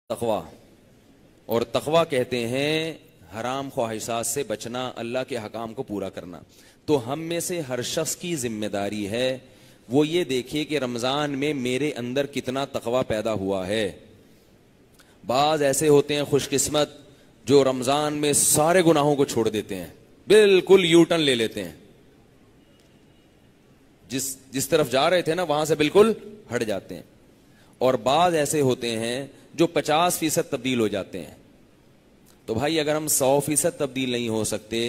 تقوی، اور تقوی کہتے ہیں حرام خواہشات سے بچنا، اللہ کے حکام کو پورا کرنا۔ تو ہم میں سے ہر شخص کی ذمہ داری ہے وہ یہ دیکھے کہ رمضان میں میرے اندر کتنا تقوی پیدا ہوا ہے۔ بعض ایسے ہوتے ہیں خوش قسمت جو رمضان میں سارے گناہوں کو چھوڑ دیتے ہیں، بالکل یو ٹرن لے لیتے ہیں، جس طرف جا رہے تھے نا وہاں سے بالکل ہٹ جاتے ہیں۔ اور بعض ایسے ہوتے ہیں جو 50% تبدیل ہو جاتے ہیں۔ تو بھائی اگر ہم 100% تبدیل نہیں ہو سکتے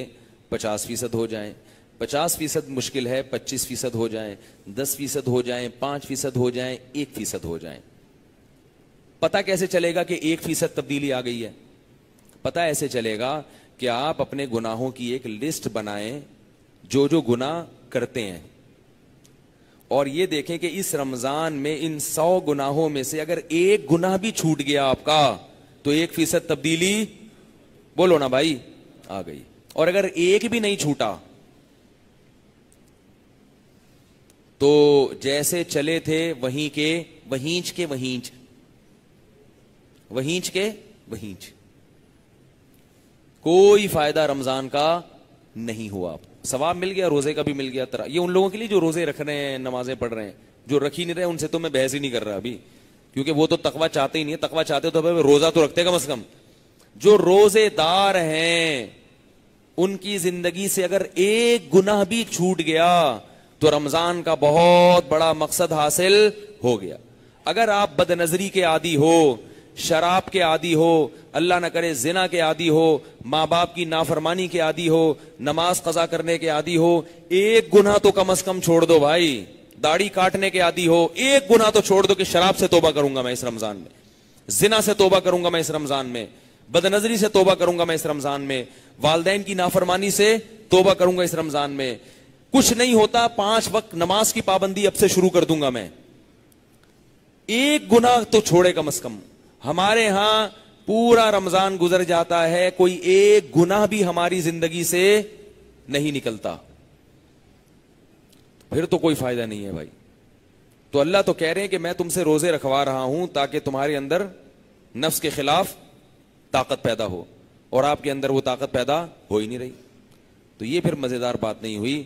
50% ہو جائیں، 50% مشکل ہے 25% ہو جائیں، 10% ہو جائیں، 5% ہو جائیں، 1% ہو جائیں۔ پتہ کیسے چلے گا کہ 1% تبدیلی آ گئی ہے؟ پتہ ایسے چلے گا کہ آپ اپنے گناہوں کی ایک لسٹ بنائیں جو گناہ کرتے ہیں، اور یہ دیکھیں کہ اس رمضان میں ان 100 گناہوں میں سے اگر ایک گناہ بھی چھوٹ گیا آپ کا تو 1% تبدیلی، بولو نا بھائی، آ گئی۔ اور اگر ایک بھی نہیں چھوٹا تو جیسے چلے تھے وہیں کے وہیں کوئی فائدہ رمضان کا نہیں ہوا۔ ثواب مل گیا، روزے کا بھی مل گیا۔ یہ ان لوگوں کے لیے جو روزے رکھ رہے ہیں، نمازیں پڑھ رہے ہیں، جو رکھ ہی نہیں رہے ان سے تو میں بحث ہی نہیں کر رہا ابھی، کیونکہ وہ تو تقویٰ چاہتے ہی نہیں ہے۔ تقویٰ چاہتے تو روزہ تو رکھتے کم از کم۔ جو روزے دار ہیں ان کی زندگی سے اگر ایک گناہ بھی چھوٹ گیا تو رمضان کا بہت بڑا مقصد حاصل ہو گیا۔ اگر آپ بد نظری کے عادی ہو، شراب کے عادی ہو، اللہ نہ کرے زنا کے عادی ہو، ماں باپ کی نافرمانی کے عادی ہو، نماز قضا کرنے کے عادی ہو، ایک گناہ تو کم از کم چھوڑ دو بھائی۔ داڑھی کاٹنے کے عادی ہو، ایک گناہ تو چھوڑ دو کہ شراب سے توبہ کروں گا میں اس رمضان میں، زنا سے توبہ کروں گا میں اس رمضان میں، بد نظری سے توبہ کروں گا میں اس رمضان میں، والدین کی نافرمانی سے توبہ کروں گا اس رمضان میں۔ کچھ نہیں ہوتا، 5 وقت نماز کی پابندی اب سے شروع کر دوں گا میں۔ ایک گناہ تو چھوڑے کم از کم۔ ہمارے ہاں پورا رمضان گزر جاتا ہے، کوئی ایک گناہ بھی ہماری زندگی سے نہیں نکلتا، پھر تو کوئی فائدہ نہیں ہے بھائی۔ تو اللہ تو کہہ رہے ہیں کہ میں تم سے روزے رکھوا رہا ہوں تاکہ تمہارے اندر نفس کے خلاف طاقت پیدا ہو، اور آپ کے اندر وہ طاقت پیدا ہو ہی نہیں رہی۔ تو یہ پھر مزیدار بات نہیں ہوئی،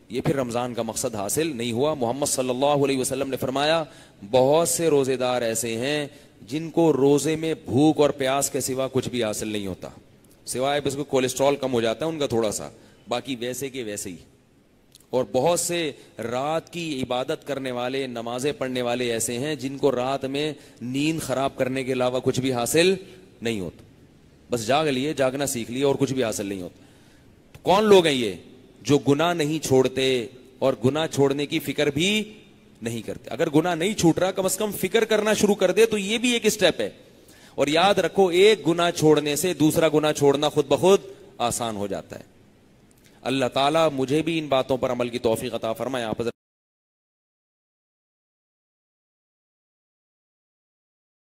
یہ پھر رمضان کا مقصد حاصل نہیں ہوا۔ محمد صلی اللہ علیہ وسلم نے فرمایا بہت سے روزے دار ایسے ہیں جن کو روزے میں بھوک اور پیاس کے سوا کچھ بھی حاصل نہیں ہوتا، سوائے بس کو کولیسٹرول کم ہو جاتا ہے ان کا تھوڑا سا، باقی ویسے کے ویسے ہی۔ اور بہت سے رات کی عبادت کرنے والے، نمازیں پڑھنے والے ایسے ہیں جن کو رات میں نیند خراب کرنے کے علاوہ کچھ بھی حاصل نہیں ہوتا، بس جاگ لیے، جاگنا سیکھ لیے اور کچھ بھی حاصل نہیں ہوتا۔ کون لوگ ہیں یہ؟ جو گناہ نہیں چھوڑتے اور گناہ چھوڑنے کی فکر بھی نہیں کرتے۔ اگر گناہ نہیں چھوٹ رہا کم از کم فکر کرنا شروع کر دے تو یہ بھی ایک سٹیپ ہے۔ اور یاد رکھو ایک گناہ چھوڑنے سے دوسرا گناہ چھوڑنا خود بخود آسان ہو جاتا ہے۔ اللہ تعالیٰ مجھے بھی ان باتوں پر عمل کی توفیق عطا فرمائے۔ آپ